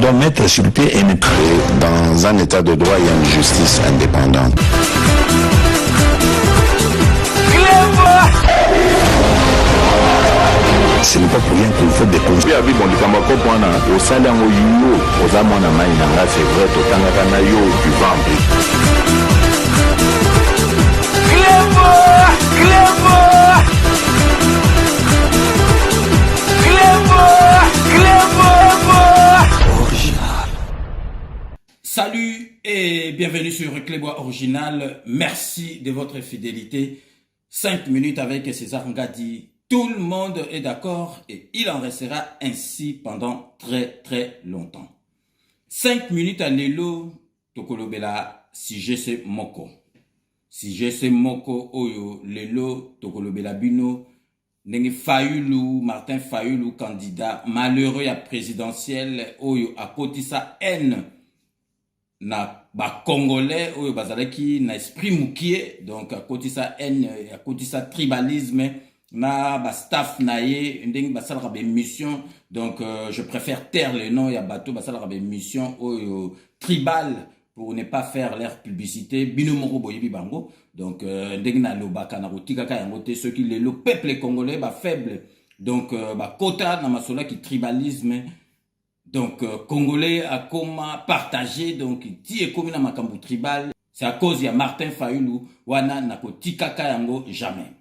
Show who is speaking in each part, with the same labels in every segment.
Speaker 1: doit mettre sur pied et dans un état de droit, il y a une justice indépendante. Ce n'est pas pour rien qu'il faut des conseils.
Speaker 2: Salut et bienvenue sur Clébois Original. Merci de votre fidélité. 5 minutes avec César Ngadi. Tout le monde est d'accord et il en restera ainsi pendant très longtemps. 5 minutes à Lelo, Tokolobela, si je sais Moko. Si je sais Moko, Oyo, Lelo, Tokolobela Bino, Nenge Fayulu, Martin Fayulu, candidat malheureux à présidentiel, Oyo, à côté sa haine. Na ba congolais oyo bazalaki na esprit moukier, donc à côté sa haine, à côté sa tribalisme, na ba staff naie ndenge basalaka ba mission, donc je préfère taire le nom ya bateau basalaka ba mission oyo tribal pour ne pas faire leur publicité bino moko boyebi bango, donc ndenge na lobaka na kotikaka yango te ceux qui le peuple congolais ba faible, donc ba kota na masola qui tribalisme. Donc, Congolais a comment partagé, donc, ti est comme na makambu tribal, c'est à cause de Martin Fayulu, wana nako tikaka yango jamais.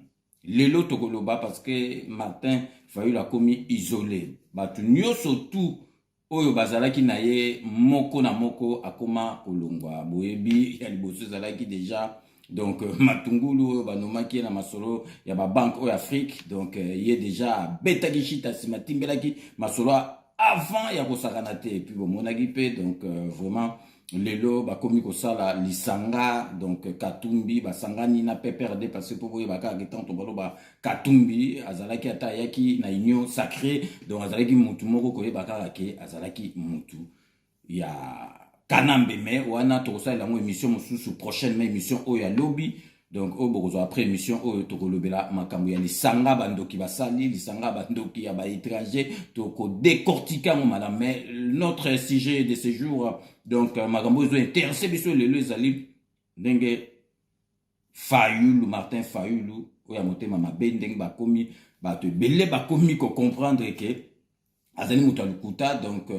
Speaker 2: Lelo tokoloba parce que Martin Fayulu a commis isolé. Batu nyoso tout, oyo bazalaki na ye, moko na moko, akoma kolongwa. Boyebi, ya liboso zalaki déjà, donc, Matungulu, banomaki na masolo, ya ba banque oyo Afrique, donc, y est déjà, betaki chita simatimbelaki, masolo avant ya kosakana te, et puis bon monaki pe, donc vraiment lelo ba komi kosala lisanga, donc Katumbi ba sangani na PPRD parce que pour baka getanto balo ba Katumbi azalaki ata yaki na union sacrée, donc azalaki mutu moko ko baka ke azalaki mutu ya kanambe. Mais wana to ça la émission mosusu prochaine émission o ya lobby, donc au après émission au tokolobela makambo ya lisanga bandoki basali lisanga bandoki ya ba étranger toko décortiquer mon madame. Mais notre sujet de ce jour, donc makambo zo intéressé biso le ezali ndenge Fayulu, Martin Fayulu oya motema mabe ndenge bakomi bato belé bakomi ko comprendre que azali mutu lukuta, donc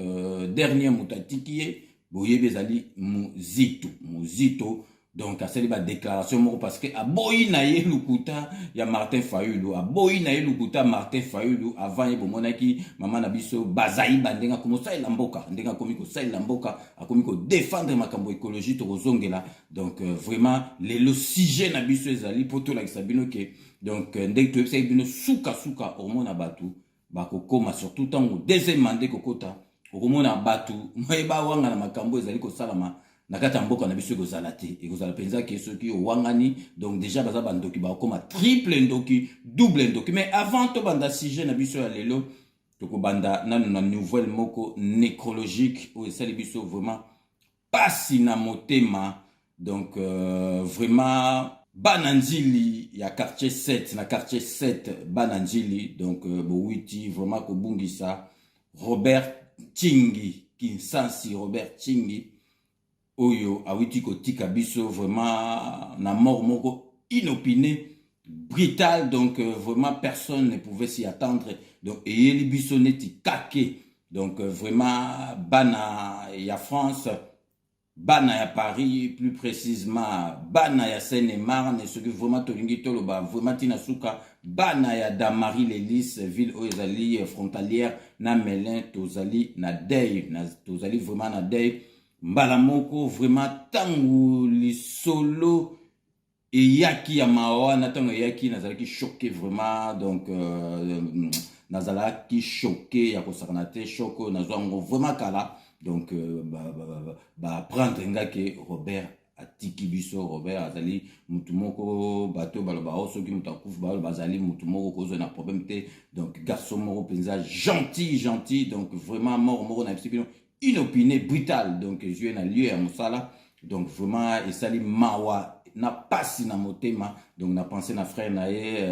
Speaker 2: dernier mutatikie boyebi ezali muzito. Donc, c'est la déclaration parce que a boyi na ye lukuta ya Martin Fayulu, a boyi na ye lukuta Martin Fayulu avant ye bomonaki maman na biso bazai bandenga komo sa lamboka ndenga komiko sa lamboka akomiko défendre makambo écologie to kozongela. Donc vraiment le sujet na biso ezali poto la sabino ke, donc ndenge to ebisa bino suka hormona batu bakokoma surtout tango deuxième mandat kokota hormona batu moyeba wanga na makambo ezali ko salama nakata mboka na biso kozala te et kozala penza ke ceux qui wangani, donc déjà baza bandoki ba koma triple ndoki double ndoki. Mais avant to banda sujet na biso ya lelo toko banda na nouvelle moko nécrologique ou esali biso vraiment pasi na motema, donc vraiment bananjili ya quartier 7 na quartier 7 bananjili, donc bowiti vraiment ko bungisa Robert Tchingi Kinsansi, Robert Tchingi oyo awiti ko tika biso vraiment na mort moko inopiné brutal, donc vraiment personne ne pouvait s'y attendre, donc eyeli biso neti kake, donc vraiment bana ya France, bana ya Paris, plus précisément bana ya Seine-et-Marne, ce que vraiment tolingi toloba vraiment tina suka bana ya Damary Lélis, ville oyo ezali frontalière na Melun, tozali na deuil, tozali vraiment na deuil. Mbala moko vraiment tangu lisolo et yaki ya mawana tango yaki nazalaki choqué vraiment, donc nazalaki choqué ya kosakana te choco nazwango vraiment kala, donc prendre ngake Robert atiki biso. Robert azali mutu moko bato baloba soki mutu akufu baloba bazali mutu moko kozo na problème te, donc garçon moko penza gentil, donc vraiment mort na psychino inopiné brutal, donc je na lieu à Moussala, donc vraiment et sali mawa na pasi na motema, donc na pensé na frère na ye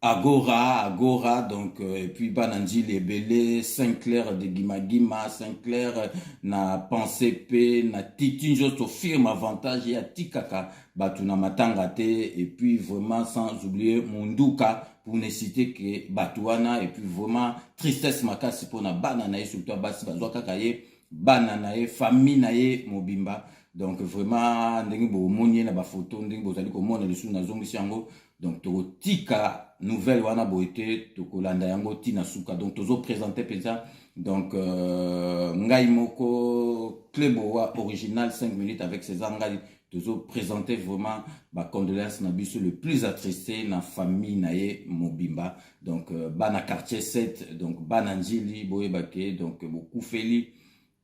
Speaker 2: Agora, donc, et puis Bananji Lebele, Saint-Clair de Gima, Saint-Clair, na Pensée P, na Titi, juste firme avantage, ya Tikaka, Batuna Matangate, et puis vraiment sans oublier Munduka, pour ne citer que Batuana, et puis vraiment tristesse makasi pour na Bananae, surtout Basi Bazoka Kaye, Bananae, famille Nae, Mobimba. Donc vraiment, ndenge bo monye na ba photo, ndenge bo zali ko mona lesu na zongi yango. Donc to tika nouvelle wana boete to kolanda yango tina suka. Donc tozo présenter peza. Donc ngai moko Kleboa original 5 minutes avec ses ngai tozo présenter vraiment ba condoléances na biso le plus attristé na famille nae Mobimba. Donc bana quartier 7, donc bananjili boyebake, donc beaucoup feli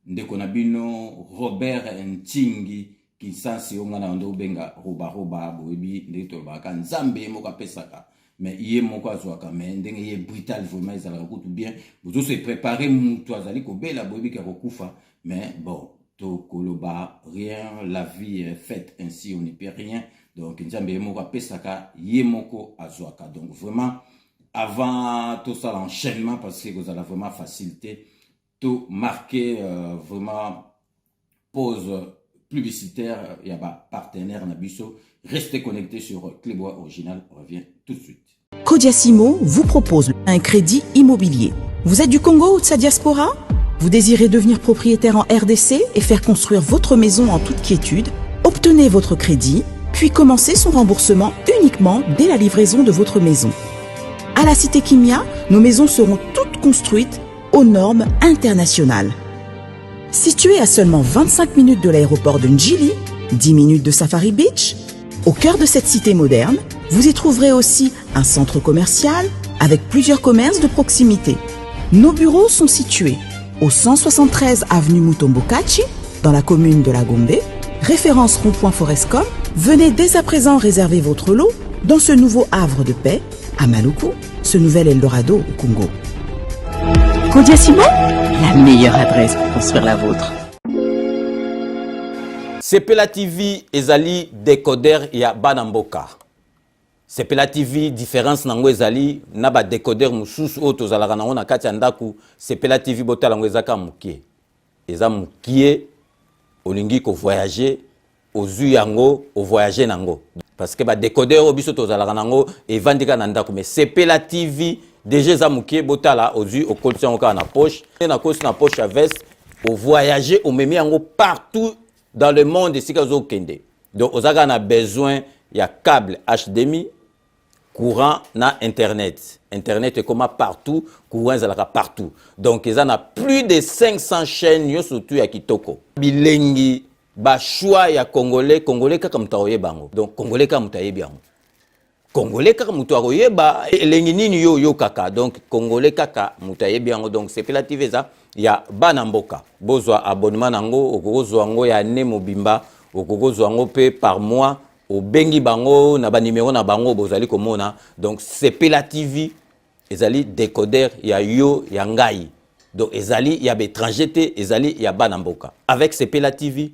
Speaker 2: ndeko na bino Robert Ntingi Kinsansi onga na ndo benga roba boyebi ndeko baka nzambe moko apesaka mais iye moko azwaka mais ndenge ye brutal vraiment ezalaka kutu bien vous se préparer mutu azali ko bela boyebi ka kokufa mais bon to koloba rien, la vie est faite ainsi, on ne peut rien. Donc nzambe moko apesaka ye moko azwaka. Donc vraiment avant tout ça l'enchaînement parce que vous allez vraiment faciliter tout marquer vraiment pause publicitaire, il y a un partenaire Nabiso. Restez connectés sur Kleboa Original, on revient tout de suite.
Speaker 3: Kodiasimo vous propose un crédit immobilier. Vous êtes du Congo ou de sa diaspora? Vous désirez devenir propriétaire en RDC et faire construire votre maison en toute quiétude? Obtenez votre crédit, puis commencez son remboursement uniquement dès la livraison de votre maison. À la Cité Kimia, nos maisons seront toutes construites aux normes internationales. Située à seulement 25 minutes de l'aéroport de Njili, 10 minutes de Safari Beach, au cœur de cette cité moderne, vous y trouverez aussi un centre commercial avec plusieurs commerces de proximité. Nos bureaux sont situés au 173 avenue Mutombokachi, dans la commune de la Gombe, référence rond-point Forescom. Venez dès à présent réserver votre lot dans ce nouveau havre de paix à Maluku, ce nouvel Eldorado au Congo. Kodiasimo, la meilleure adresse pour construire la vôtre.
Speaker 2: Sepela TV ezali décodeur ya Banamboka. Sepela TV différence nango ezali na ba décodeur mususu oto zalaka nango na kati ya ndaku. Sepela TV botala ngo ezaka mukie. Eza mukie olingi ko voyager ozu yango o voyager nango. Parce que ba décodeur obiso to zalaka nango evandika na ndaku mais Sepela TV déjà za mukie botala ozu o kolti yango na poche na kosi na poche à veste au voyager au memi yango partout dans le monde ici kazo kende. Donc ozaka na besoin ya câble HDMI, courant na internet. Internet est comme partout, courant zalaka partout. Donc ils en a plus de 500 chaînes yo surtout ya kitoko. Bilengi ba choix ya congolais kaka mutaoye bango. Donc congolais kaka mutaye bango. Congolais kaka mutaoye ba elengi nini yo kaka. Donc congolais kaka mutaye bango. Donc c'est Sepela TV ça ya Banamboka. Bozwa abonnement nango okozwa ngo ya ne mobimba okozwa ngo pe par mois au bengi bango na ba numéro na bango bozali komona. Donc Sepela TV ezali décodeur ya yo ya ngai. Donc ezali ya étranger te ezali ya Banamboka. Avec Sepela TV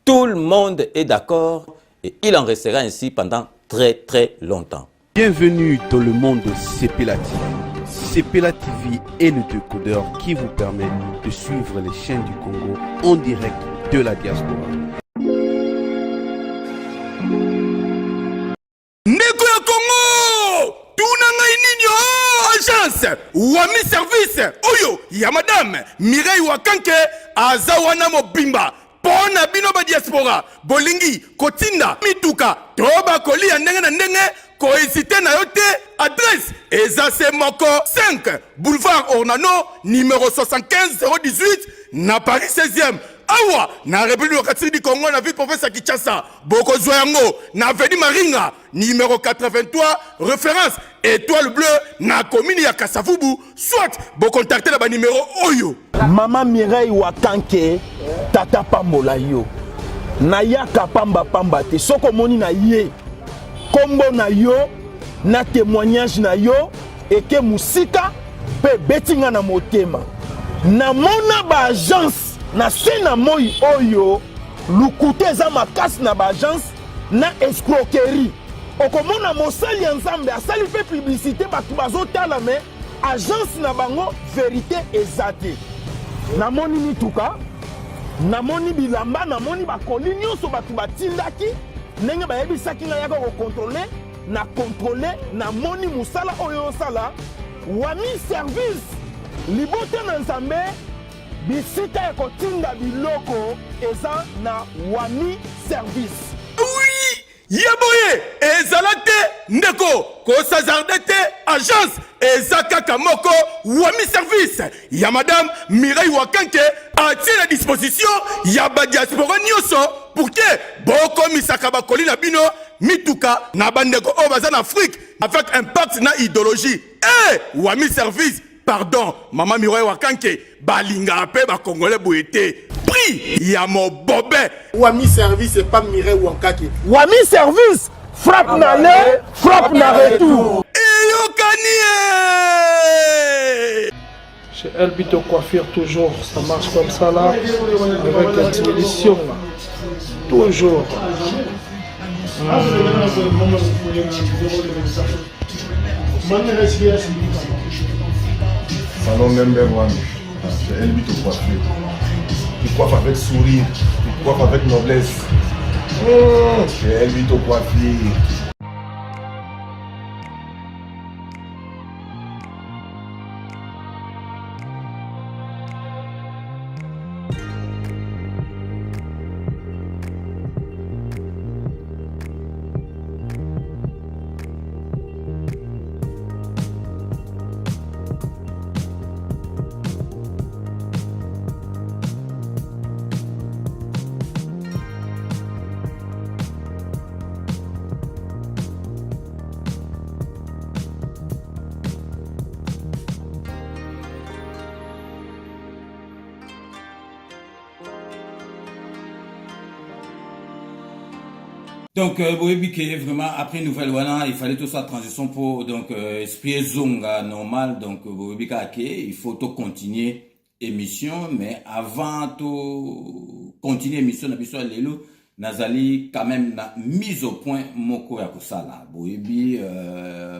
Speaker 2: tout le monde est d'accord et il en restera ainsi pendant très longtemps.
Speaker 4: Bienvenue dans le monde de Sepela TV. Sepela TV est le décodeur qui vous permet de suivre les chaînes du Congo en direct de la diaspora.
Speaker 5: Ndeko ya Congo, tunanga ininyo agence wami service oyo ya madame Mireille Wakanke azawana mobimba pona bino ba diaspora bolingi kotinda mituka toba kolia ndenge na ndenge kohésiter na yote. Adresse Ezase Moko 5 boulevard Ornano numéro 75 018 na Paris 16e. Awa na République démocratique du Congo na ville province Kinshasa. Boko Zoyango na Avenue Maringa numéro 83 référence étoile bleue na commune ya Kasavubu. Soit bo contacter la ba numéro oyo.
Speaker 6: Maman Mireille Wakanke tata pambola yo. Na yaka pamba te soko moni na ye. Kombo na yo na témoignage na yo eke musika pe betinga na motema. Na mona ba agence na sena moi oyo lukute za makasi na ba agence na escroquerie. okomona mosali ya nzambe asali mpe publicité bato bazotala me agence na bango vérité eza te. Namoni mituka, namoni bilamba, namoni bakoli nyonso bato batindaki ndenge bayebisaki nga yaka kokontrole na kontrole. Namoni musala oyo osala wami service libota na nzambe bisika ya kotinda biloko eza na wami service.
Speaker 5: Oui, yaboye ezala te ndeko kosazarde te agence eza kaka moko wami service ya madame Mireille Wakanke atie la disposition ya badiaspora nyonso pour que bokomisaka bakoli na bino mituka na bandeko oyo baza na Afrique avec impact na idéologie. Wami service, pardon, maman Mireille Wakanke balinga pe ba congolais boyete prix ya mobobé.
Speaker 7: Wami service et pas Mireille Wankake.
Speaker 6: Wami service frappe na le, frappe na retour.
Speaker 8: Chez Elbito Coiffure, toujours, ça marche comme ça là, avec expédition là. Toujours.
Speaker 9: Salon number one, chez Elbito Coiffure. Tu coiffes avec sourire, tu coiffes avec noblesse. Chez Elbito Coiffure.
Speaker 2: Donc, Boébike, vraiment, après Nouvelle Wana, il fallait tout ça transition pour, donc, esprit zonga normal, donc, Boébike, il faut tout continuer émission, mais avant tout continuer émission, Nazali, quand même, na mise au point, moko ya kusala. Boébi,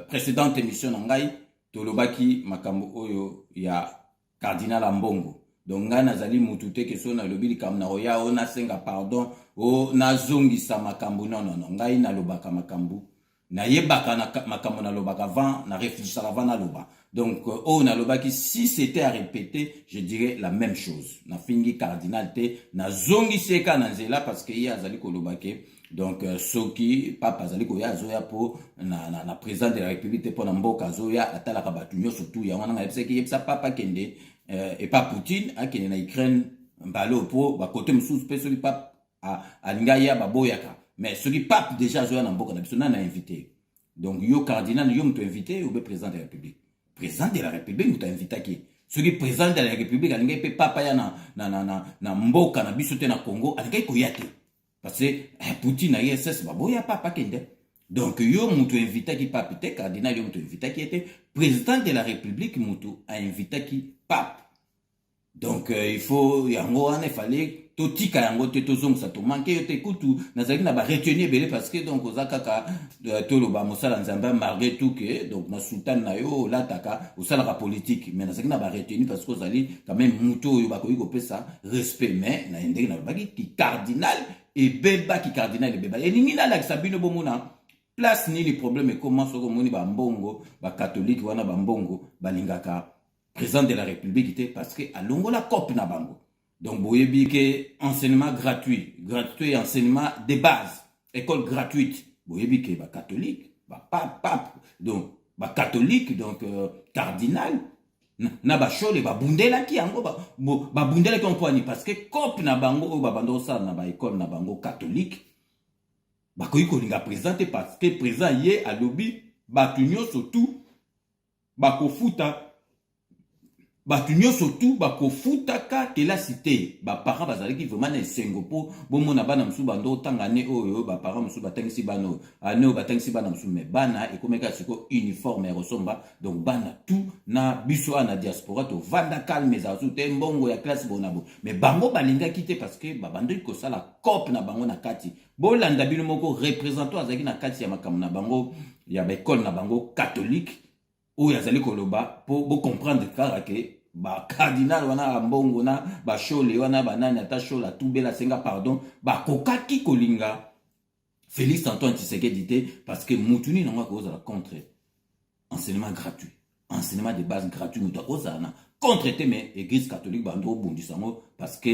Speaker 2: précédente émission, nangai, tolobaki, makambo oyo, ya Cardinal Ambongo. Donc, nga nazali mutute ke so na lobili kam na oya o na senga pardon o na zongi sa makambu non. Ngai na lobaka makambu na yebaka na makambu na lobaka avant na réfléchir avant na loba. Donc o na lobaki si c'était à répéter, je dirais la même chose. Na fingi cardinal te na zongi seka na nzela parce que ya azali ko lobake. Donc soki papa azali ko ya zoya po na président de la République pour na mboka zoya atala ka batu nyo surtout ya wana ngayebisa ki yebisa papa kende et pas Poutine qui est en Ukraine mbalo po ba côté msous pe celui pape a ngaya ba boyaka mais celui pape déjà zo na mboka na biso na invité donc yo cardinal yo mto invité ou be président de la République mto invité qui celui président de la République a ngaya pe papa ya na mboka na biso te na Congo a ngaya ko yate parce que Poutine a ISS ba boya papa kende donc yo mto invité qui pape te cardinal yo mto invité qui était président de la République mto a invité qui pape. Donc il faut yango ane fallait totika yango te tozong sa to manquer yote kutu nazaki na ba retenir belé parce que donc ozaka ka toloba mosala nzamba malgré tout que donc na sultan na yo la taka osala ka politique mais nazaki na ba retenir parce que ozali quand même muto yo bakoyi ko pesa respect mais na ndenge na baki ki cardinal et beba ki cardinal et beba et ningina la sabino bomona place ni les problèmes et comment soko moni ba mbongo ba catholique wana ba mbongo balingaka président de la République était parce que à Longola cop na bango. Donc boyebi que enseignement gratuit et enseignement de base, école gratuite. Boyebi que ba catholique, ba pape, donc ba catholique donc cardinal na ba chole ba bundela ki yango ba bundela ki on parce que cop na bango ba bando sa na ba école na bango catholique. Ba koyi ko linga présenter parce que présent yé a lobby ba tunyo surtout ba ko futa batunyo surtout bako futaka ke la cité ba parents bazali ki vraiment na sengo po bomona bana msu bando tangane oyo ba parents msu batangisi bano ano batangisi bana msu me bana ekomeka siko uniforme resomba donc bana tout na biso na diaspora to vanda calme za su te mbongo ya classe bonabo mais bango balinga kité parce que ba bando ko sala cop na bango na kati bolanda bino moko représentant azaki na kati ya makambo na bango ya école na bango catholique oyo azali koloba po comprendre kaka ke ba cardinal wana mbongo na ba shole wana banani ata shole atubela senga pardon ba kokaki kolinga Félix Antoine Tshisekedi te parce que mutuni nanga ko za contre enseignement gratuit enseignement de base gratuit muta ozana contre te mais église catholique bando bondisango parce que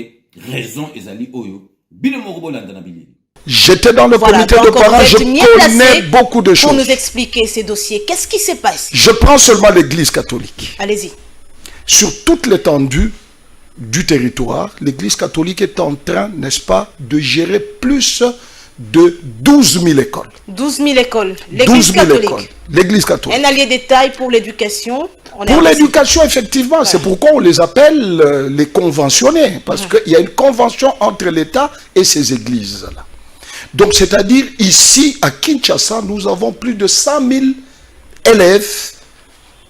Speaker 2: raison ezali oyo bino moko bolanda na bilili.
Speaker 10: J'étais dans le comité de parents, je connais beaucoup de choses.
Speaker 11: Pour nous expliquer ces dossiers, qu'est-ce qui se passe?
Speaker 10: Je prends seulement l'église catholique.
Speaker 11: Allez-y.
Speaker 10: Sur toute l'étendue du territoire, l'église catholique est en train, n'est-ce pas, de gérer plus de 12 000 écoles.
Speaker 11: 12 000 écoles. L'église catholique.
Speaker 10: L'église catholique.
Speaker 11: Un allié de taille pour l'éducation.
Speaker 10: Pour l'éducation, effectivement. Ouais. C'est pourquoi on les appelle les conventionnés. Parce qu'il y a une convention entre l'État et ces églises-là. Donc, c'est-à-dire, ici, à Kinshasa, nous avons plus de 100 000 élèves,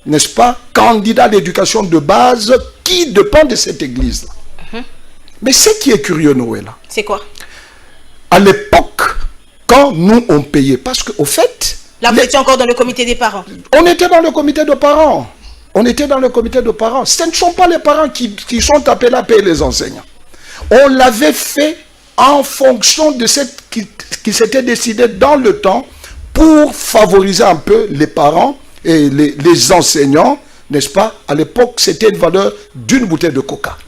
Speaker 10: n'est-ce pas, candidats d'éducation de base qui dépendent de cette église-là. Mais ce qui est curieux, Noël,
Speaker 11: c'est quoi?
Speaker 10: À l'époque, quand nous, on payait, parce qu'au fait...
Speaker 11: Là, vous étiez encore dans le comité des parents.
Speaker 10: On était dans le comité de parents. On était dans le comité de parents. Ce ne sont pas les parents qui sont appelés à payer les enseignants. On l'avait fait en fonction de ce qui s'était décidé dans le temps pour favoriser un peu les parents et les enseignants, n'est-ce pas? À l'époque, c'était une valeur d'une bouteille de coca.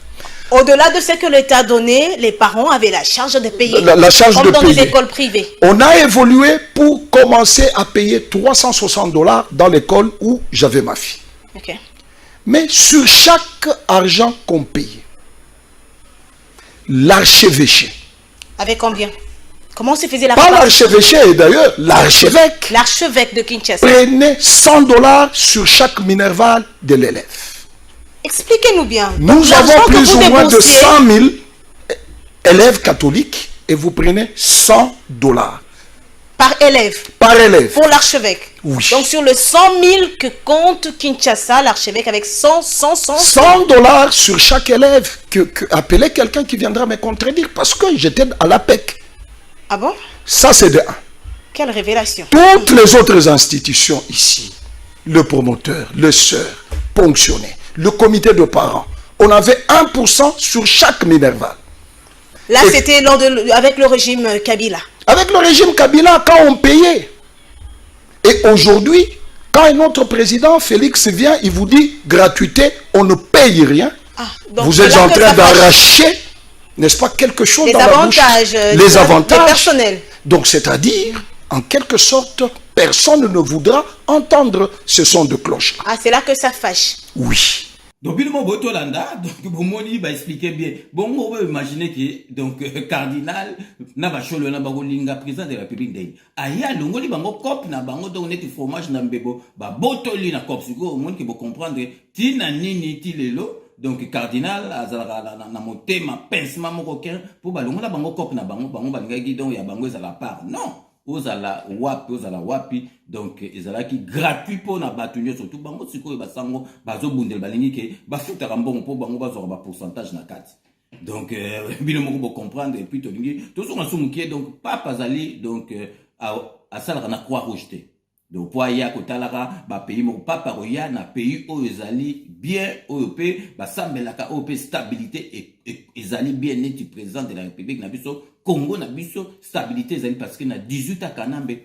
Speaker 11: Au-delà de ce que l'État donnait, les parents avaient la charge de payer.
Speaker 10: La charge
Speaker 11: comme
Speaker 10: de
Speaker 11: dans
Speaker 10: payer.
Speaker 11: les écoles privées.
Speaker 10: On a évolué pour commencer à payer $360 dans l'école où j'avais ma fille.
Speaker 11: Okay.
Speaker 10: Mais sur chaque argent qu'on payait, l'archevêché.
Speaker 11: Avec combien? Comment se faisait la
Speaker 10: Pas l'archevêché, d'ailleurs, l'archevêque.
Speaker 11: L'archevêque de Kinshasa.
Speaker 10: Prenait $100 sur chaque minerval de l'élève.
Speaker 11: Expliquez-nous bien.
Speaker 10: Nous avons plus ou moins de 100 000 élèves catholiques et vous prenez $100.
Speaker 11: Par élève?
Speaker 10: Par élève.
Speaker 11: Pour l'archevêque?
Speaker 10: Oui.
Speaker 11: Donc sur le 100 000 que compte Kinshasa, l'archevêque avec 100
Speaker 10: $ sur chaque élève. Appelez quelqu'un qui viendra me contredire parce que j'étais à l'APEC.
Speaker 11: Ah bon?
Speaker 10: Ça c'est de 1.
Speaker 11: Quelle révélation.
Speaker 10: Toutes les autres institutions ici, le promoteur, le sœur, ponctionné, le comité de parents, on avait 1% sur chaque minerval.
Speaker 11: Là, c'était avec le régime Kabila.
Speaker 10: Avec le régime Kabila, quand on payait. Et aujourd'hui, quand un autre président, Félix, vient, il vous dit gratuité, on ne paye rien.
Speaker 11: Ah, donc
Speaker 10: vous êtes en train d'arracher, n'est-ce pas, quelque chose dans la bouche. Les avantages
Speaker 11: personnels.
Speaker 10: Donc, c'est-à-dire, en quelque sorte, personne ne voudra entendre ce son de cloche.
Speaker 11: Ah, c'est là que ça fâche.
Speaker 10: Oui.
Speaker 2: Donc, il m'a Landa, donc, Bomoni va expliquer bien. Bon, on va imaginer que, donc, cardinal, n'a pas cholo, n'a pas linga, président de la République d'Aïe. Aya, l'ongoli, bango, cop, n'a bango, donc, on est fromage, n'a mbebo, ba, botoli, n'a cop, c'est quoi, au moins, qui va comprendre, tina nini, tilelo, donc, cardinal, azala, na moté, ma pincement, mon coquin, pour balongo, la bango, cop, n'a bango, bango, donc, ya bango, à la part. Non! Ozala wapi, donc ezala qui gratuit pour na batunyo surtout bango siko basango bazo bundel balingi ke bafuta rambon pour bango bazo ba pourcentage na kati. Donc bino moko comprendre et puis to lingi to so ngasumukie donc papa zali donc à sala na croix rouge te. Donc pour ya kotalaka ba pays mo papa roya na pays o ezali bien OEP ba sambelaka OEP stabilité et ezali bien neti président de la République na biso Congo na biso stabilité ezali parce que na 18 à Kanambe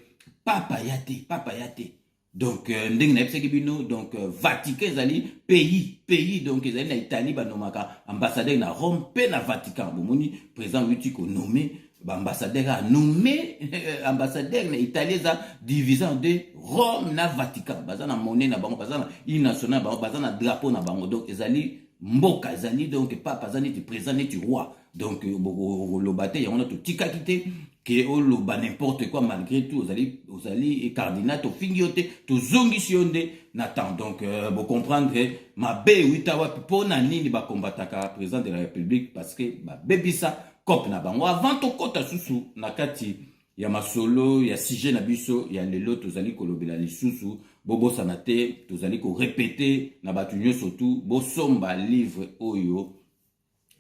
Speaker 2: papa yate donc ndenge na epseki bino donc Vatican ezali pays donc ezali na Italie banomaka ambassadeur na Rome pe na Vatican bomoni président uti ko nommé ambassadeur a nommé ambassadeur na Italie za division de Rome na Vatican bazana monnaie na bango bazana national bango bazana drapeau na bango donc ezali mboka ezali donc papa zani ti président neti roi donc lobate ya on a tout tika kité que oloba n'importe quoi malgré tout osali et cardinal to fingiote to zongisionde n'attend donc vous comprendre ma be witawa pona nini ba combataka président de la République parce que ba bebisa cop na bango avant to kota susu na kati ya masolo ya sujet na biso ya lelo tozali kolobela lisusu bobo sanate tozali ko répéter na batunyo surtout bosomba livre oyo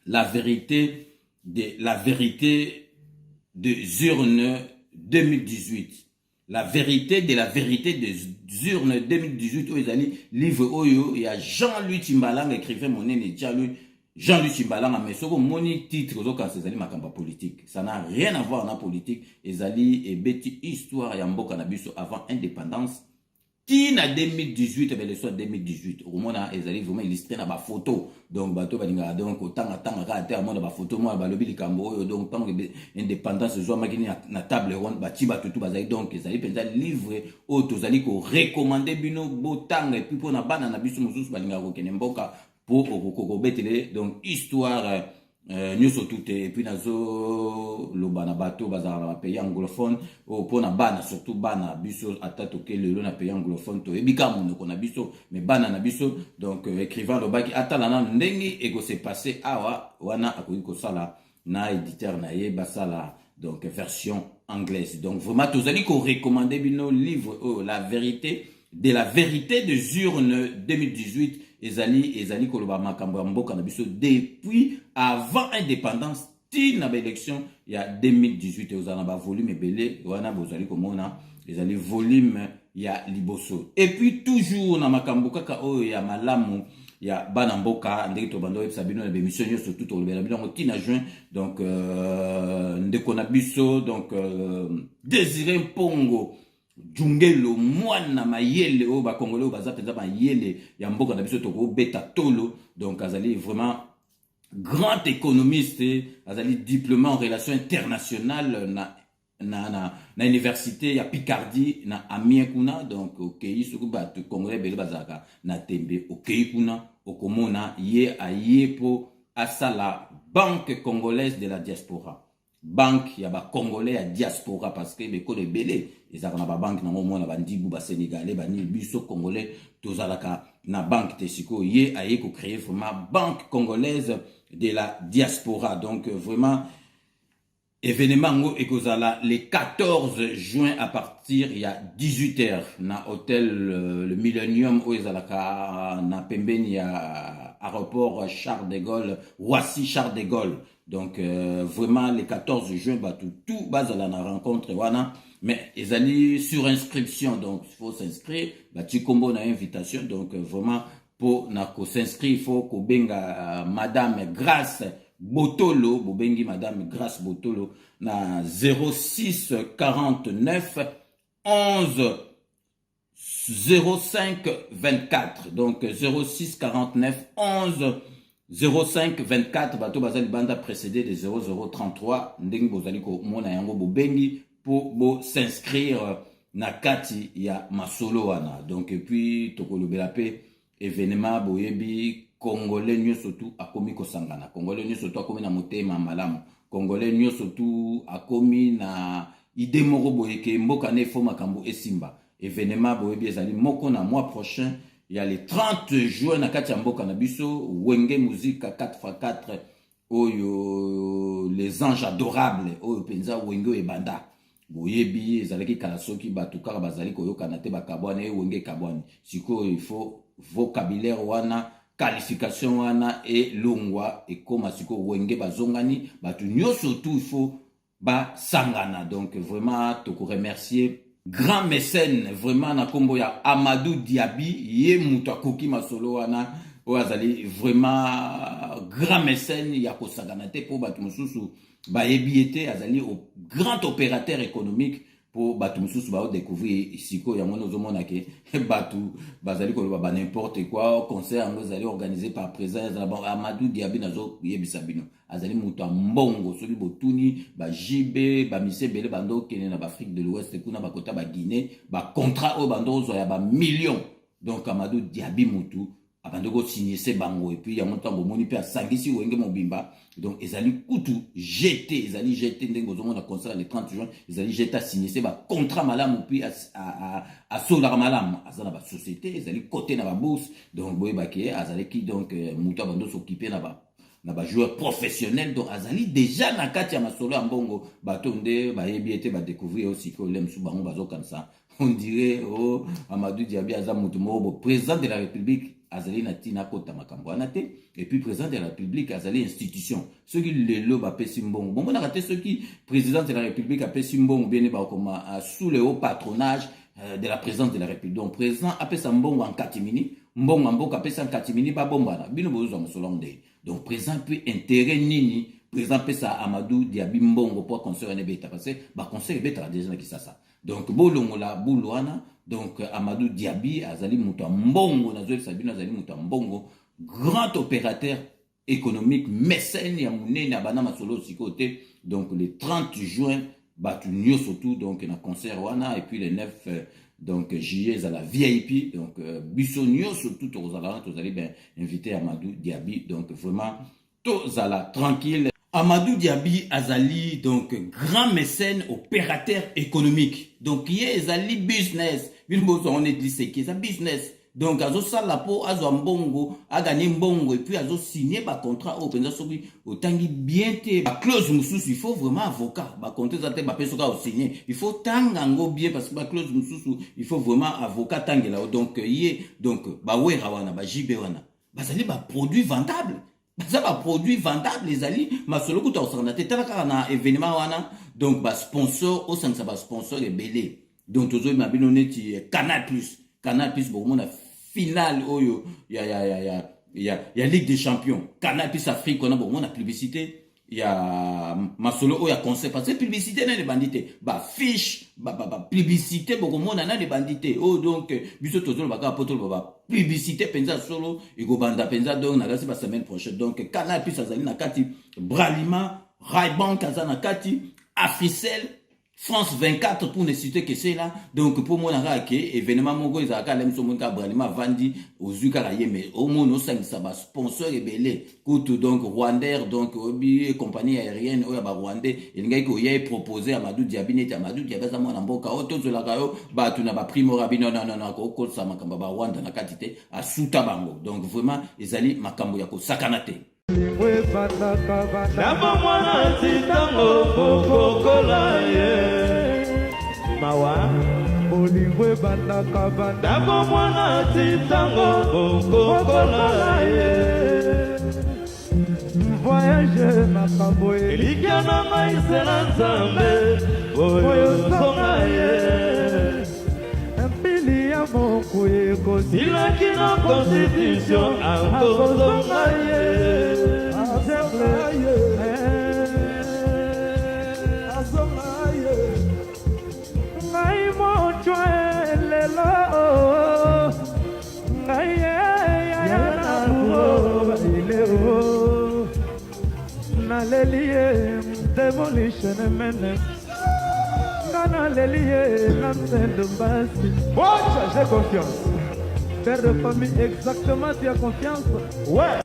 Speaker 2: la vérité des urnes 2018. La vérité de la vérité des urnes 2018 où ils allaient livre Oyo, il y a Jean-Louis Timbalang écrivait mon nez Jean-Louis Timbalang mais ce que mon titre quand c'est ma campagne politique, ça n'a rien à voir avec la politique. Ils allaient et bêti histoire et mboka na biso avant indépendance. Qui na 2018 ben le soir 2018 au moment ils allaient vraiment illustrer na ba photo donc bato balinga donc autant ka terre monde ba photo moi ba lobi likambo donc tant indépendance zo makini na table ronde ba tiba tout bazali donc ils allaient penza livre au tozali ko recommander bino botang et puis pour na bana na biso mususu balinga ko kene mboka pour ko betele donc histoire nyuso tout et puis nazo lo bana bato bazala na pays anglophone o pona bana surtout bana biso atato ke le na pays anglophone to ebika muno ko na biso mais bana na biso donc écrivain lo baki atala na ndengi ego se passer awa wana akoki ko sala na éditeur na ye basala donc version anglaise donc vraiment tozali ko recommander bino livre la vérité de la vérité des urnes 2018 ezali koloba makambo ya mboka na biso depuis avant indépendance ti na élection il y a 2018 ezana ba volume ebele wana bozali komona ezali volume ya liboso et puis toujours na makambo kaka oyo ya malamu ya bana mboka ndeki to bando ebisa bino na émission nyonso tout olobela bilongo ti na juin donc ndeko na biso donc Désiré Mpongo Djungelo mwana mayele o ba congolais o baza penza mayele ya mboka na biso toko beta tolo donc azali vraiment grand économiste azali diplômé en relations internationales na université ya Picardie na Amiens kuna donc okay soko ba congolais bele bazaka na tembe okay kuna okomona ye ayepo asala banque congolaise de la diaspora banque ya ba congolais ya diaspora parce que be ko le belé ezaka na ba banque na mona ba ndibu ba sénégalais ba ni biso congolais tozalaka na banque tesiko ye aye ko créer vraiment banque congolaise de la diaspora donc vraiment événement ngo ekozala le 14 juin à partir il y a 18h na hôtel le Millennium où ezalaka na pembeni ya aéroport Charles de Gaulle Roissy Charles de Gaulle. Donc vraiment le 14 juin tout bazala na rencontre wana mais ils allaient sur inscription donc il faut s'inscrire tu combo na invitation donc vraiment pour na ko s'inscrire il faut ko benga madame Grace Botolo bobengi madame Grace Botolo na 06 49 11 05 24 donc 06 49 11 05 24 bato bazali banda précédé de 0033 ndenge bozali ko mona yango bobengi pour bo s'inscrire na kati ya masolo wana donc et puis tokolobela pe événement boyebi congolais nyoso tout akomi kosangana congolais nyoso tout akomi na motema malamu congolais nyoso tout akomi na idée moko boyeke mboka ne fo makambo esimba événement boyebi ezali moko na mois prochain. Il y a les 30 juin na kati ya mboka na biso Wenge musique 4x4 oyo les anges adorables oyo penza Wenge ebanda boyebi ezalaki kala soki batu kaka bazali koyoka te bakabwane Wenge kabwane siko il faut vocabulaire wana qualification wana et longwa et koma siko Wenge bazongani batu nyoso tout il faut ba sangana donc vraiment toko remercier grand mécène vraiment na kombo ya Amadou Diaby ye mutu akoki masolo wana oazali vraiment grand mécène ya kosagana te po batu mususu bayebi ete azali au grand opérateur économique po batu mususu ba découvrir siko ya mona zomona ke batu bazali ko ba n'importe quoi concert ngo azali organisé par président Amadou Diaby nazo yebisa bino azali mutu mbongo soli botuni ba JB ba misebele bando kene na ba Afrique de l'Ouest kuna ba kota ba Guinée ba contrat o bando zo ya ba millions donc Amadou Diaby mutu abando ko signer ce bango et puis ya montambo moni pe asangisi Wenge mobimba donc ezali kutu jeté ndengo zo mona concert le 30 juin ezali jeté signer ce ba contrat malamu puis à solar malamu azana ba société ezali côté na ba bourse donc boy baké azali ki donc mutu abando s'occuper na ba joueur professionnel donc azali déjà na kati ya masolo ya mbongo bato nde bayebi ete ba découvrir aussi que lem subango bazo comme ça on dirait oh Amadou Diaby aza mutu mo président de la République azali na tina kota makambo wana te, et puis président de la République azali institution. Ceux qui le lob apesi mbongo. Bon, on a raté ceux qui président de la République apesi mbongo bien ba comme sous le haut patronage de la présidence de la République. Donc président apesa mbongo en katimini, mbongo mboka apesa en katimini ba bombana. Bino bozo musolonde. Donc président peut intérêt nini, président pesa Amadou Diaby mbongo pour conseiller ne beta parce que ba conseiller beta déjà qui ça. Donc bolongola bulwana. Donc Amadou Diaby azali muto mbongo na zoe sabino azali muto mbongo, grand opérateur économique, mécène ya munene na bana masolo sikote. Donc le 30 juin batu nyo surtout donc na concert wana, et puis le 9 donc juillet à la VIP, donc biso nyo surtout aux allez ben inviter Amadou Diaby. Donc vraiment tous à la tranquille. Amadou Diaby azali donc grand mécène opérateur économique. Donc il est azali business. On est dit c'est qui ça business. Donc azo sala po azo mbongo, a gagné mbongo et puis azo signé ba contrat au penza sobi otangi bien te ba clause mususu, il faut vraiment avocat. Ba contrat ça te ba pesoka au signé. Il faut tangango bien parce que ba clause mususu, il faut vraiment avocat tangela. Donc yé donc ba wera wana ba jibe wana. Ba zali ba produit vendable. Ça va produit vendable les alliés ma solo kuta osana te tala na événement wana, donc ba sponsor au sein ça ba sponsor et belé. Donc tozo ma binoneti Canal Plus bon mon finale oyo ya Ligue des Champions, Canal Plus Afrique on a bon mon publicité, il y a masolo oya conseil parce que publicité na les bandites ba fiche ba publicité beaucoup mon na les bandites. Oh donc biso tozo ba ka poto ba publicité penza solo et go banda penza donc na la semaine prochaine. Donc Canal Plus azali na kati, Bralima, Raybank azana kati, Africell, France 24 pour ne citer que c'est là. Donc pour moi na ke événement mongo izaka lem so monka Bralima vandi ozuka la yeme au mono 5 ça ba sponsor et belé coûte donc Rwandair donc obi compagnie aérienne oya ba Rwandais elingai ko yé proposer Amadou Diaby net Amadou Diaby za mwana mboka otozo la kayo ba tuna ba primo rabino non ko ko sa makamba ba Rwanda na katite asuta bango. Donc vraiment ezali makambo ya ko sakanate.
Speaker 12: Mawa bolingwe banda kabanda bo mwana titango kokola ye voyage na kaboye likiana ngai sela nzambe oyo songa ye mpili ya moko ye kosilaki na constitution akozonga ye Demolition menace. Kana lelie l'antenne de base. Watch, j'ai confiance. Père de famille, exactement, tu as confiance. Ouais.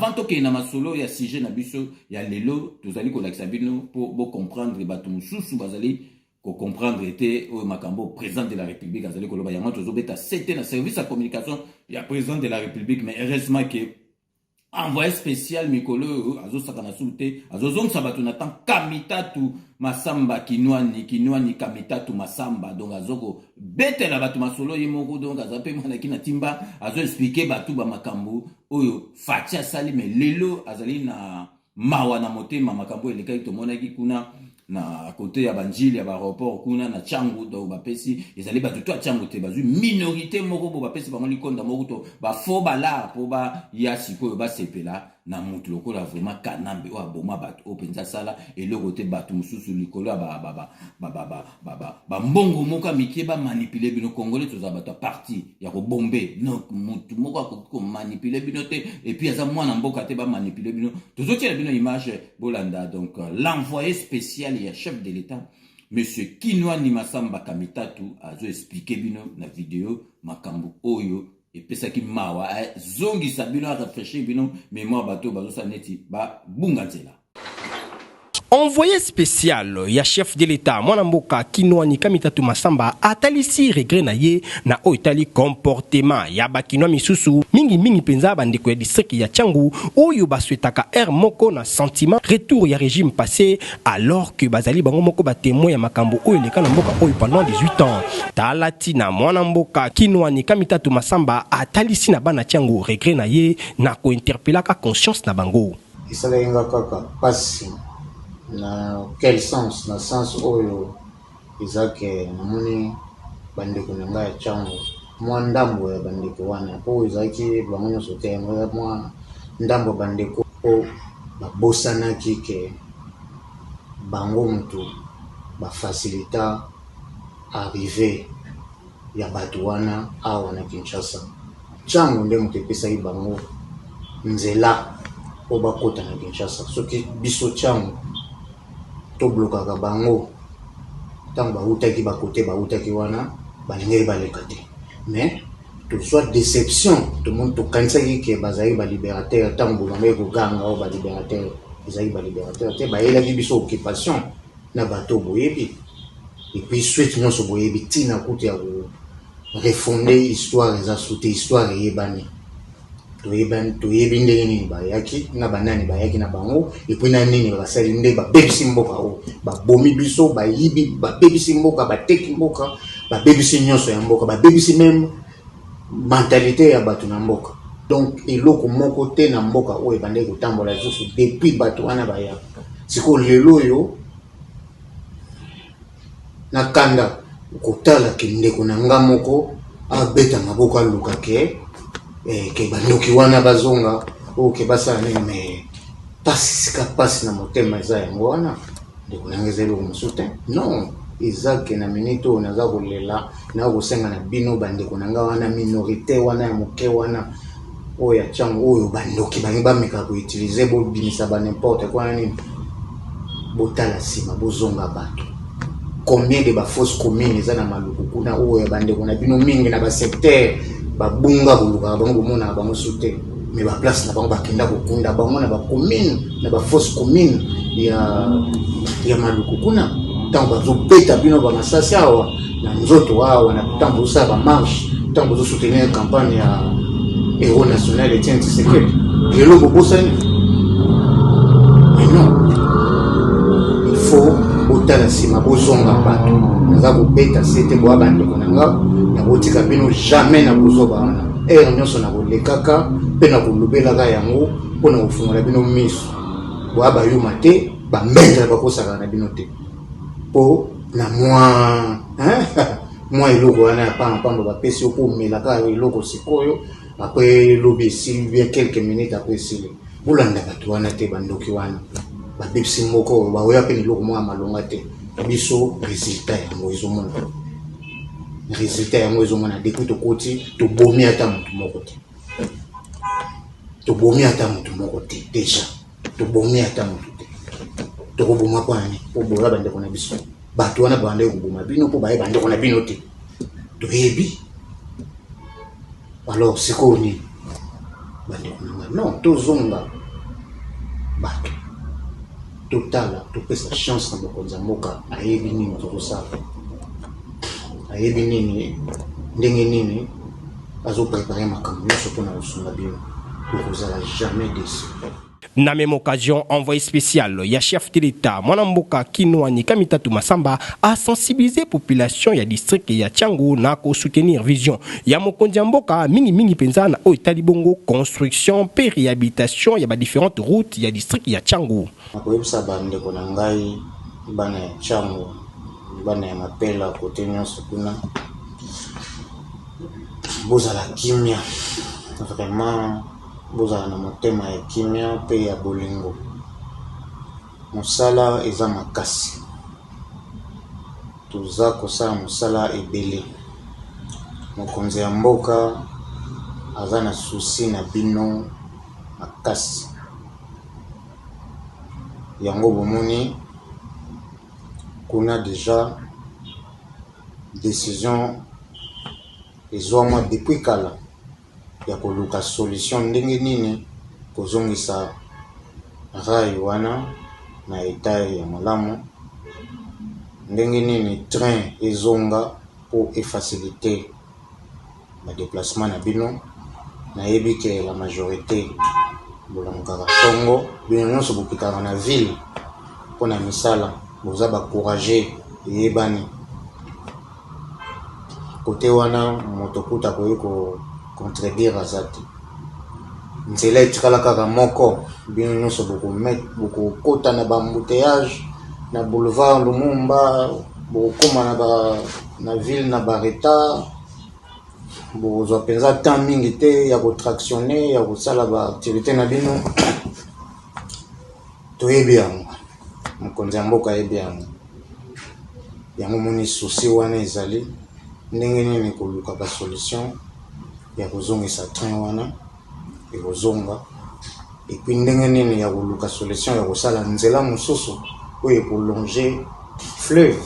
Speaker 2: avant to ke na masolo ya sujet na biso ya lelo tozali ko lakisa bino pour comprendre bato mususu bazali ko comprendre était au makambo président de la République azali ko loba yango tozobeta c'était na service de communication ya président de la République mais heureusement que envoyé spécial Mikolo azo sakana soute azo zong sabato natan kamitatu masamba kinwani kamitatu masamba donc azoko betela batu masolo yemoko donc azape mana kina timba azo expliquer batu ba makambo oyo fatia sali mais lelo azali na mawa na motema makambo elekai to monaki kuna na côté ya banjili ya aéroport kuna na changu do bapesi ezali batu to changu te bazu minorité moko bo bapesi bango likonda moko to ba fo bala po ba ya siko ba sepela na mutu lokola vraiment kanambe o aboma batu openza sala et le côté batu mususu likolo ba mbongo moka mikie ba manipuler bino congolais to za batu parti ya ko bomber non mutu moko ko manipuler bino te et puis aza mwana mboka te ba manipuler bino tozotia bino image bolanda donc l'envoyé spécial il y a chef de l'État, monsieur Kinwani Masamba Kamitatu, a expliqué bino na vidéo makambu oyo et pesa ki mawa zongi sabino a rafraîchi bino mémoire bateau bazo saneti ba bunganzela.
Speaker 13: Envoyé spécial ya chef de l'État Mwanamboka Kinwani Kamitatu Masamba atalisi regret na ye na oitali comportement ya bakinwa misusu mingi penza bandeko ya district ya Tchangu oyo baswetaka air moko na sentiment retour ya régime passé alors que bazali bango moko ba témoin ya makambo oyo leka na mboka oyo pendant 18 ans talati na Mwanamboka Kinwani Kamitatu Masamba atalisi na bana Tchangu regret na ye na ko interpellaka conscience na bango
Speaker 14: isala yenga kaka pasi na quel sens na sens oyo izake namuni bandeko nanga ya Tchangu mwa ndambo ya bandeko wana po izaki bangonyo sote mwa ndambo bandeko po babosana kike bango mtu ba facilita arriver ya batu wana awa na Kinshasa Tchangu nde mutepesa yi bango nzela po bakota na Kinshasa soki biso Tchangu to bloka ka bango tant ba utaki ba côté ba utaki wana balingeli baleka te mais to soit déception tout le monde to kanisa ki bazali ba libérateur tant bo ngamé ko ganga o ba libérateur ezali ba libérateur te ba ela ki biso occupation na bato boyebi et puis suite nyonso boyebi tina kuti ya ko refonder histoire za soute histoire yebani to yebi ndenge nini bayaki na banani bayaki na bango et puis na nini basali nde ba bebisi mboka o ba bomi biso ba yibi ba bebisi mboka ba teki mboka ba bebisi nyonso ya mboka ba bebisi même mentalité ya batu na mboka donc eloko moko te na mboka o ebande kotambola zusu depuis batu wana baya siko lelo yo na kanda kotala kindeko na nga moko abeta maboko aluka ke ke bandoki wana bazonga o ke basala nini me pasi na motema eza yango wana ndeko nanga eloko mosusu te non ezake na minito naza kolela na kosenga na bino bandeko nanga wana minorité wana ya moke wana oyo ya Tchangu oyo bandoki bangi bameka koutilize bobimisa ba n'importe quoi nini botala nsima bozonga bato combien de ba fausse commune eza na maluku kuna oyo bandeko na bino mingi na ba secteur babunga buluka bango bomona bango sute mais ba place na bango bakenda kokunda bango na ba commune na ba fausse commune ya maluku kuna tant bazo beta bino ba masasi awa na nzoto awa na tant bosa ba marche tant bozo soutenir campagne ya héros national et tiens Tshisekedi lelo bobosani mais non il faut otala sima bozonga bato naza kobeta sete boa bandeko nanga na botika bino jamais na kozoba wana nyonso na kolekaka mpe na kolobelaka yango mpo na kofungola bino miso boa bayuma te bambendela bakosaka na bino te mpo na mwa eloko wana ya pamba bapesi yo mpo omelaka eloko sikoyo apres lobi esili bien quelques minutes apres esili bolanda bato wana te bandoki wana babebisi moko baoya mpe eloko moko ya malonga te biso résultat yango ezomona depuis tokoti tobomi ata motu moko te déjà tobomi ata motu te tokoboma mpo nani mpo boya bandeko na biso bato wana bande koboma bino mpo baye bandeko na bino te toyebi alors sikoyo nini bandeko nanga non tozonga bato totala topesa chance na bokonzi ya mboka ayebi nini tokosala ayebi nini ndenge nini azoprepare makambo nyonso mpona kosunga bino tokozala jamais déçu.
Speaker 13: Na même occasion, envoyé spécial, ya chef de l'État, Mwanamboka Kinwani Kamitatu Masamba, a sensibilisé la population ya district ya Tchango na ko soutenir vision. Ya Mokonzi Mboka mingi penza na Oitali Bongo construction pe réhabilitation ya ba différentes routes ya district ya Tchango.
Speaker 14: Nakoyebisa bandeko na ngai bana ya Tchango bana ya Mapela kote nyonso kuna bozala kimia vraiment bozala na motema ya kimia pe ya bolingo mosala eza makasi toza kosala mosala ebele mokonzi ya mboka aza na susi na bino makasi yango bomoni kuna déjà décision ezwama depuis kala ya koluka solution ndenge nini kozongisa rai wana na etat ya malamu ndenge nini train ezonga po efaciliter ba déplacement na bino nayebi ke la majorité bolamukaka tongo bino nyonso bokitaka na ville mpona misala boza bakourage eyebani kote wana moto kuta koyi contredire aza te nzela etikala kaka moko bino nyonso bokokota na bambouteillage na boulevard Lumumba bokokoma na ville na bareta bozwa mpenza temps mingi te ya kotractionne ya kosala baactivité na bino toyebi yango mokonzi ya mboka ayebi yango moni susi wana ezali ndenge nini koluka basolution ya kozongisa train wana ekozonga epuis ndenge nini ya koluka solution ya kosala nzela mosusu oyo ekolonge fleuve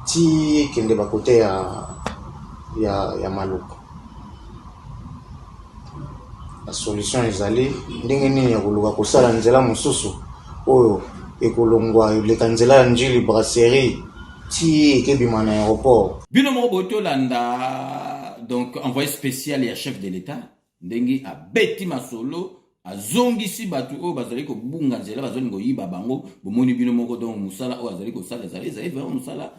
Speaker 14: ti ekende bakote ya maluku basolution ezali ndenge nini ya koluka kosala nzela mosusu oyo ekolongwa eleka nzela ya njili brasserie ti ekebima na aéroport
Speaker 2: bino moko botolanda donc envoyé spécial ya chef de l'État ndenge abeti masolo azongisi batu oyo bazali kobunga nzela bazali koyiba bango bomoni bino moko donc musala oyo azali kosala ezali vraiment musala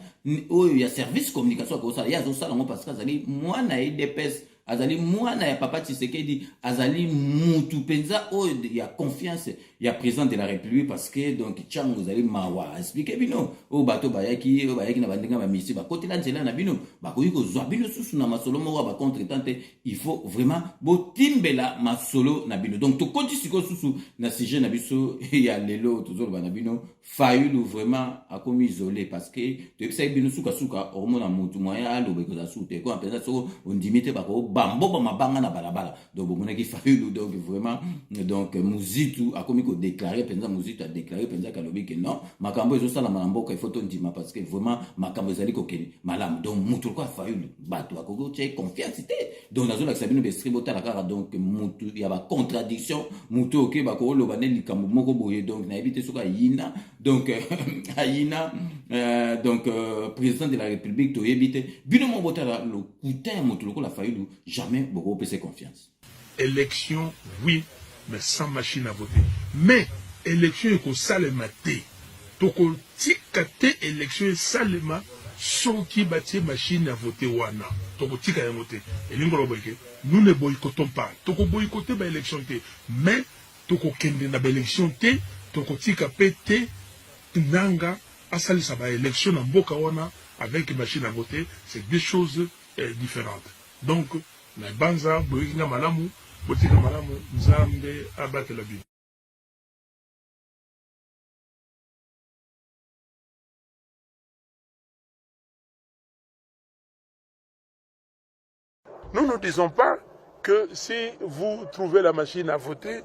Speaker 2: oyo ya service communication akosala ye azosala ngo parce que azali mwana ya UDPS azali mwana ya papa Tshisekedi azali mutu penza oyo ya confiance ya président de la République parce que donc Tchango azali mawa expliquer bino o bato bayaki na bandinga ba misi ba kotela nzela na bino bakoyi kozwa bino susu na masolo moko ba contretemps il faut vraiment botimbela masolo na bino donc to konti siko susu na sujet na biso ya lelo tozolo na bino Fayulu vraiment akomi isolé parce que to bisa bino suka hormone mutu moya alobe ko za sute ko penza so on dimite bako bambo ba mabanga na balabala donc bomona ki Fayulu donc vraiment donc muzitu akomi ko déclarer penza muzitu a déclarer penza kalobi que non makambo ezo sala mboka il faut to ndima parce que vraiment makambo ezali ko keni malam donc mutu ko Fayulu bato akoko che confiance te donc nazo la sabino be stribota la kara donc mutu ya ba contradiction mutu ok ba ko loba ne likambo moko boye donc na éviter soka yina donc ayina donc président de la République to éviter bino mo botala le coutin mutu ko la Fayulu jamais beaucoup pèse confiance.
Speaker 8: Élection, oui, mais sans machine à voter. Mais élection est qu'on salema té. Toko tikate élection est salema sans qui bâtit machine à voter wana. Toko tika ya voter. Et l'ingolo boyke, nous ne boycottons pas. Toko boycotter ba élection té. Mais toko kende na ba élection té, toko tika pété nanga asali sa ba élection na mboka wana avec machine à voter, c'est deux choses différentes. Donc na banza boyinga malamu botika malamu nzambe abatela bino. Nous ne disons pas que si vous trouvez la machine à voter,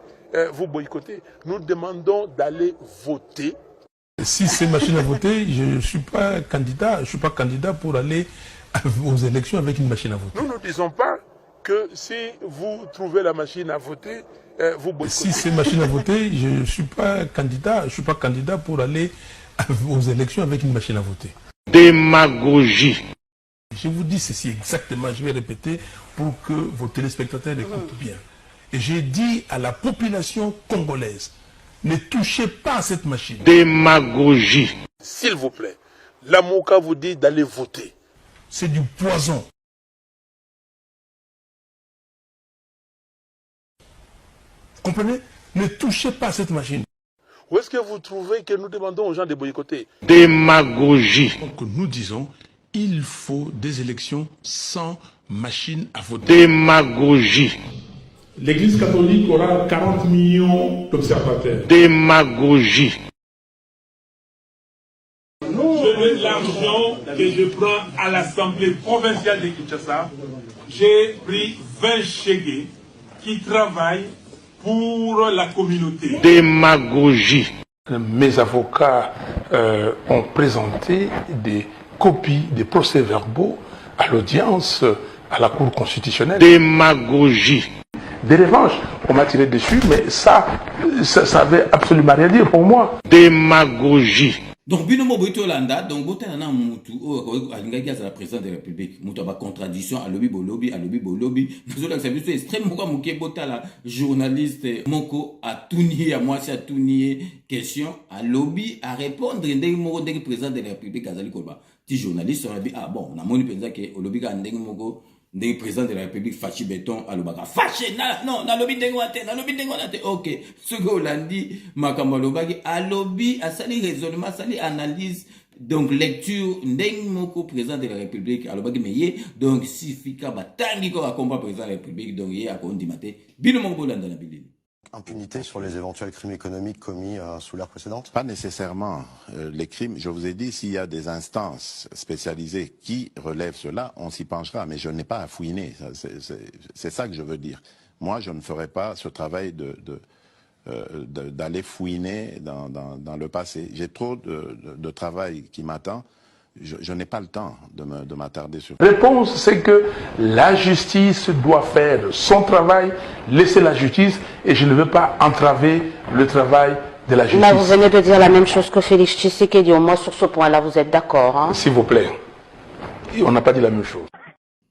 Speaker 8: vous boycottez. Nous demandons d'aller voter. Si c'est machine à voter, je ne suis pas candidat. Je suis pas candidat pour aller aux élections avec une machine à voter. Nous ne disons pas que si vous trouvez la machine à voter, vous boycottez.
Speaker 15: Si c'est une machine à voter, je ne suis pas candidat pour aller aux élections avec une machine à voter.
Speaker 8: Démagogie.
Speaker 15: Je vous dis ceci exactement, je vais répéter pour que vos téléspectateurs écoutent bien. Et j'ai dit à la population congolaise, ne touchez pas à cette machine.
Speaker 8: Démagogie. S'il vous plaît, la Mouka vous dit d'aller voter.
Speaker 15: C'est du poison. Vous comprenez? Ne touchez pas à cette machine.
Speaker 8: Où est-ce que vous trouvez que nous demandons aux gens de boycotter? Démagogie.
Speaker 15: Donc nous disons, il faut des élections sans machine à voter.
Speaker 8: Démagogie.
Speaker 16: L'Église catholique aura 40 millions d'observateurs.
Speaker 8: Démagogie.
Speaker 16: L'argent que je prends à l'Assemblée provinciale de Kinshasa, j'ai pris 20 chégués qui travaillent pour la communauté.
Speaker 8: Démagogie.
Speaker 15: Mes avocats ont présenté des copies des procès-verbaux à l'audience à la Cour constitutionnelle.
Speaker 8: Démagogie.
Speaker 15: Des revanches, on m'a tiré dessus, mais ça avait absolument rien dire pour moi.
Speaker 8: Démagogie.
Speaker 2: Donc, binomo boito landa, donc bote na mutu, alingaki la président de la République, mutu ba contradiction, alobi bolobi, nous avons c'est extrêmement muke bota la journaliste Moko a tourné à moi, c'est a tourné question, alobi à répondre, ndenge moko ndenge président de la République azali kolba. Ti journaliste on a dit ah bon, on a moni penza que olobi ka ndenge moko ndenge président de la République Fachi Béton alobaka fâché non nalobi ndenge wana te ok ce que Hollandi makambo alobaki alobi asali raisonnement asali analyse donc lecture ndenge moko président de la République alobaki meye donc si fika batangi ko akomba président de la République donc ye akondima te bino moko bolanda na bilini.
Speaker 17: Impunité sur les éventuels crimes économiques commis sous l'ère précédente?
Speaker 1: Pas nécessairement. Les crimes, je vous ai dit, s'il y a des instances spécialisées qui relèvent cela, on s'y penchera. Mais je n'ai pas à fouiner. C'est ça que je veux dire. Moi, je ne ferai pas ce travail d'aller fouiner dans le passé. J'ai trop de travail qui m'attend. Je n'ai pas le temps de m'attarder sur ça.
Speaker 15: La réponse, c'est que la justice doit faire son travail, laisser la justice, et je ne veux pas entraver le travail de la justice.
Speaker 18: Là, vous venez de dire la même chose que Félix Tshisekedi. Au moins, sur ce point-là, vous êtes d'accord, hein?
Speaker 15: S'il vous plaît. On n'a pas dit la même chose.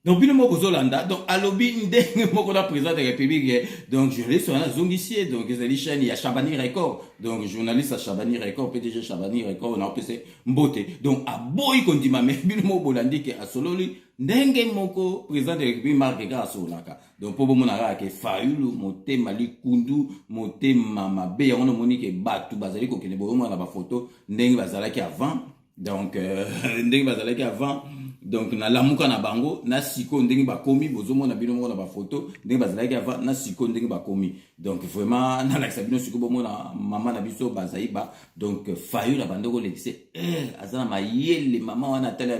Speaker 2: Donc, bino moko zolanda, donc, alobi ndenge moko na président de la République, donc, journaliste, on a zongissier, donc, il y a Chabani Record, donc, journaliste à Chabani Record, PDG Chabani Record, on a appelé Mbote, donc, à boy kondima, mais bino moko bolandi ke a sololi, ndenge moko président de la République marque à solaka. Donc, pour mon ara ke Fayulu, moté Mali Kundu, moté Mama Be, on a moni ke Batu, bazali ko kene boyo na ba photo, ndenge bazalaki avant, donc, ndenge bazalaki avant, donc na lamuka na bango na siko ndenge ba komi bozomo na bino mo na ba photo ndenge bazalaki avant na siko ndenge ba komi donc vraiment na la sabino siko bomo na mama na biso bazaiba donc fayu la bandoko lekise azana mayele mama wana tala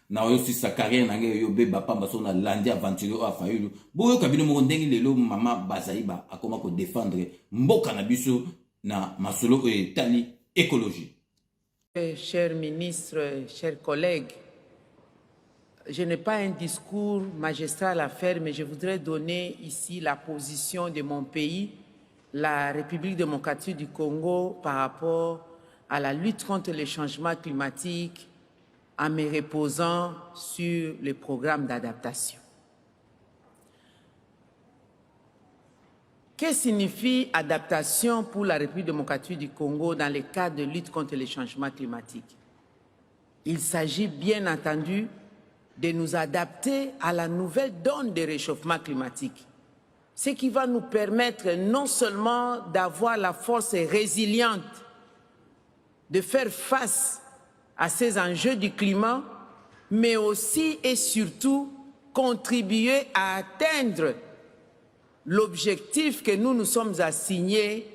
Speaker 2: na oyo si sa carrière na nge yo beba pamba so na landi aventure a fayu boyo kabino mo ndenge lelo mama bazaiba akoma ko défendre mboka na biso na masolo etali écologie.
Speaker 19: Chers ministres, chers collègues, je n'ai pas un discours magistral à faire, mais je voudrais donner ici la position de mon pays, la République démocratique du Congo, par rapport à la lutte contre les changements climatiques, en me reposant sur le programme d'adaptation. Que signifie adaptation pour la République démocratique du Congo dans le cadre de lutte contre les changements climatiques? Il s'agit bien entendu de nous adapter à la nouvelle donne de réchauffement climatique, ce qui va nous permettre non seulement d'avoir la force résiliente de faire face à ces enjeux du climat, mais aussi et surtout contribuer à atteindre l'objectif que nous nous sommes assignés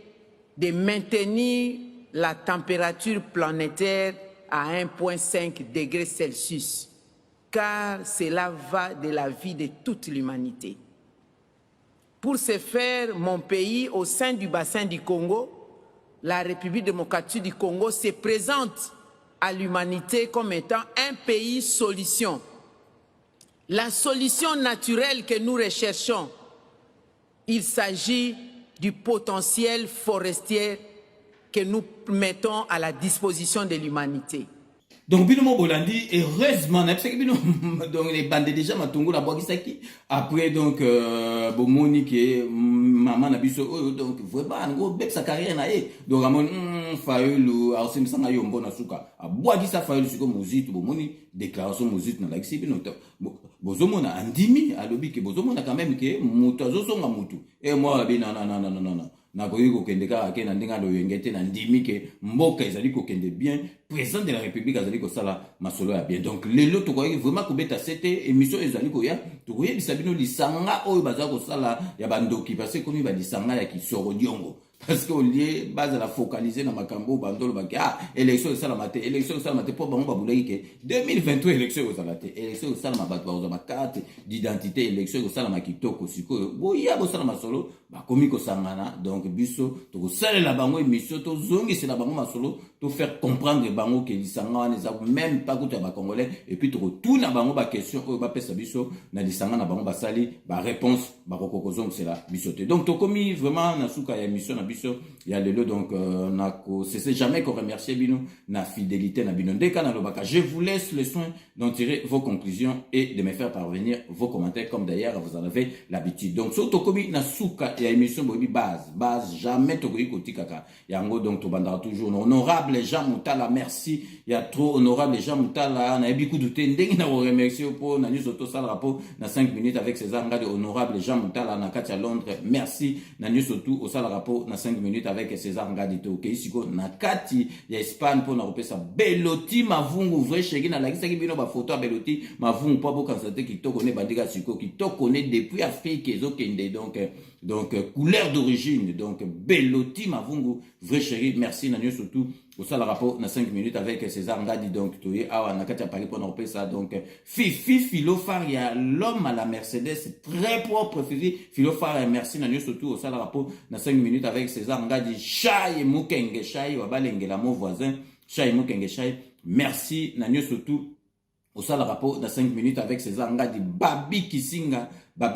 Speaker 19: de maintenir la température planétaire à 1,5 degré Celsius, car cela va de la vie de toute l'humanité. Pour ce faire, mon pays, au sein du bassin du Congo, la République démocratique du Congo se présente à l'humanité comme étant un pays solution. La solution naturelle que nous recherchons, il s'agit du potentiel forestier que nous mettons à la disposition de l'humanité.
Speaker 2: Donc, bino mo bolandi, heureusement, donc les bandits déjà matungu la boisaki. Après, donc, bomoni qui maman na biso, donc, vraiment, gros, bête sa carrière na ye. Donc, amon, faïl ou, alors, c'est m'sanga yombo na suka. A boagi sa faïl, suko mozit, bomoni, déclaration mozit na l'axi, bino, bozomo na andimi, alobi, que bozomo na quand même, que moutazo songa moutou. Et moi, non. Na koyi ko kende ka ke na ndinga do yengete na ndimi ke mboka ezali ko kende bien président de la République azali ko sala masolo ya bien. Donc lelo to koyi vraiment ko beta c'était émission ezali ko ya to koyi bisabino lisanga oyo baza ko sala ya bandoki parce que komi ba lisanga ya kisoro diongo. Parce qu'au lieu base la focaliser dans makambo bandolo ba élection au salamate pour bango babulaki ke 2023 élection au salate élection au salama ba ma carte d'identité élection au salama kitoko siko boya bo salama solo ba komi ko sangana donc biso to ko salela bango émission to zongi c'est la bango masolo to faire comprendre bango ke lisanga na za même pas kuta ba congolais et puis to retourner bango ba question o ba pesa biso na lisanga na bango ba sali ba réponse ba kokozong c'est la bisoté donc to komi vraiment na suka ya émission na biso ya lelo donc nako c'est jamais qu'on remercier bino na fidélité na bino ndeka na lobaka. Je vous laisse le soin d'en tirer vos conclusions et de me faire parvenir vos commentaires comme d'ailleurs vous en avez l'habitude. Donc so to komi na suka ya émission bobi base jamais to koyi kotikaka yango donc to bandara toujours honorable Jean Moutala. Merci, il y a trop honorable Jean Moutala na ebi kuduté ndenge na remercier pour na news auto sal rapport na 5 minutes avec César Ngadi. Honorable Jean Moutala na Katia Londres, merci na news auto au sal rapport na 5 minutes avec César Ngadi to keisiko na kati ya Espagne pour na repesa Beloti Mavungu vrai chegi na lakisa ki bino ba photo a Beloti Mavungu po constater ki to connaît bandika siko ki to connaît depuis Afrique ezo kende donc couleur d'origine donc Beloti Mavungu vrai chéri. Merci na news auto au sal rapport na 5 minutes avec César Ngadi donc toye awa na kati ya Paris pour na repesa donc Fifi Filofaria l'homme à la Mercedes très propre Fifi Filofaria. Merci na news auto au sal rapport na 5 minutes avec César Ngadi. Chai Mukenge Chai wabalenge la mon voisin Chai Mukenge Chai. Merci na news auto au sal rapport na 5 minutes avec César Ngadi. Babi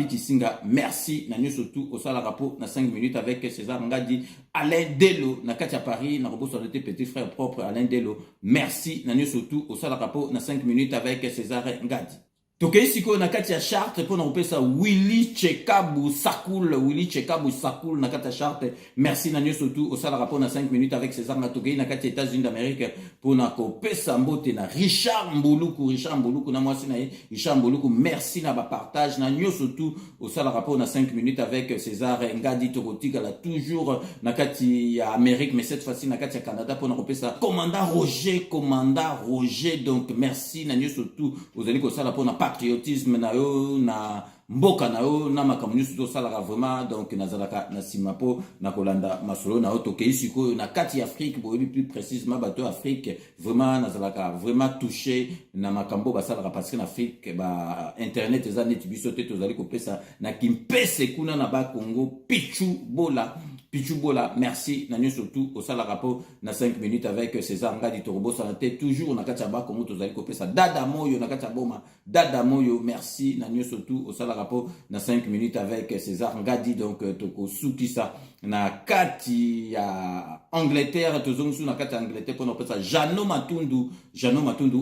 Speaker 2: Kisinga, merci na news auto au sal rapport na 5 minutes avec César Ngadi. Alain Delo na Katia Paris na robot sur le petit frère propre Alain Delo. Merci na news auto au sal rapport na 5 minutes avec César Ngadi. Tokei siko na kati ya charte pour na repesa Willy Chekabu Sakul na kati ya charte. Merci na news auto au sala rapport na 5 minutes avec César Ngadi na kati ya États-Unis d'Amérique pour na kopesa mbote na Richard Mbuluku na mwasi na Richard Mbuluku. Merci na ba partage na news auto au sala rapport na 5 minutes avec César Ngadi Tokotika la toujours na kati ya Amérique mais cette fois-ci na kati ya Canada pour na kopesa commandant Roger donc merci na news auto vous allez ko sala pour na patriotisme na yo na mboka na yo na makamunyusu to salaka vraiment donc nazalaka na simapo na kolanda masolo na oto keisiko na kati Afrique boyebi plus précisément bato Afrique vraiment nazalaka vraiment touché na makambo basalaka parce que na Afrique ba internet eza neti biso te tozali kopesa na kimpese kuna na ba Congo Pichu Bola merci na nyo surtout au sala rapport na 5 minutes avec César Ngadi Torobo santé toujours na kati ba Congo tozali kopesa Dada Moyo na kati boma Dada Moyo merci na nyo surtout au sala rapport na 5 minutes avec César Ngadi donc toko sukisa na kati ya Angleterre tozongu na kati Angleterre pour kopesa Jano Matundu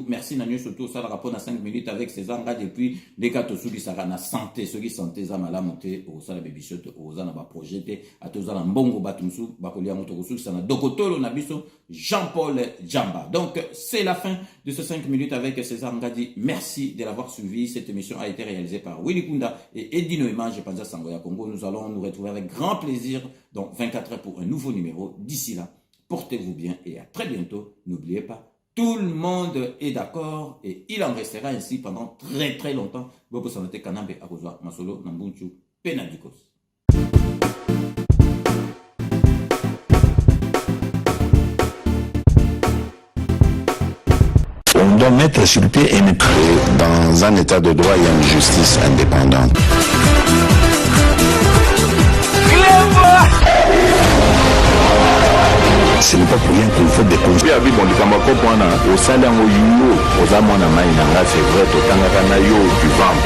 Speaker 2: merci na nyo surtout au sala rapport na 5 minutes avec César Ngadi et puis les kato sukisa na santé za malamu te au sala bebishot au za na ba projeté à tozala bongo batumsu bakolia moto kosuki na dokotolo na biso Jean-Paul Djamba. Donc c'est la fin de ce 5 minutes avec César Ngadi. Merci de l'avoir suivi. Cette émission a été réalisée par Willy Kunda et Edino Image Panza Sangoya Congo. Nous allons nous retrouver avec grand plaisir dans 24 heures pour un nouveau numéro. D'ici là, portez-vous bien et à très bientôt. N'oubliez pas, tout le monde est d'accord et il en restera ainsi pendant très très longtemps. Bobo Sanote Kanambe Akozwa Masolo Nambunchu Penadikos.
Speaker 1: On doit mettre sur le pied et dans un état de droit, il y a une justice indépendante.
Speaker 6: Ce n'est pas pour rien qu'on fait des conseils.
Speaker 1: Puis bon likamako pona au salaire au yo aux amona maina c'est vrai to tangaka na yo tu vends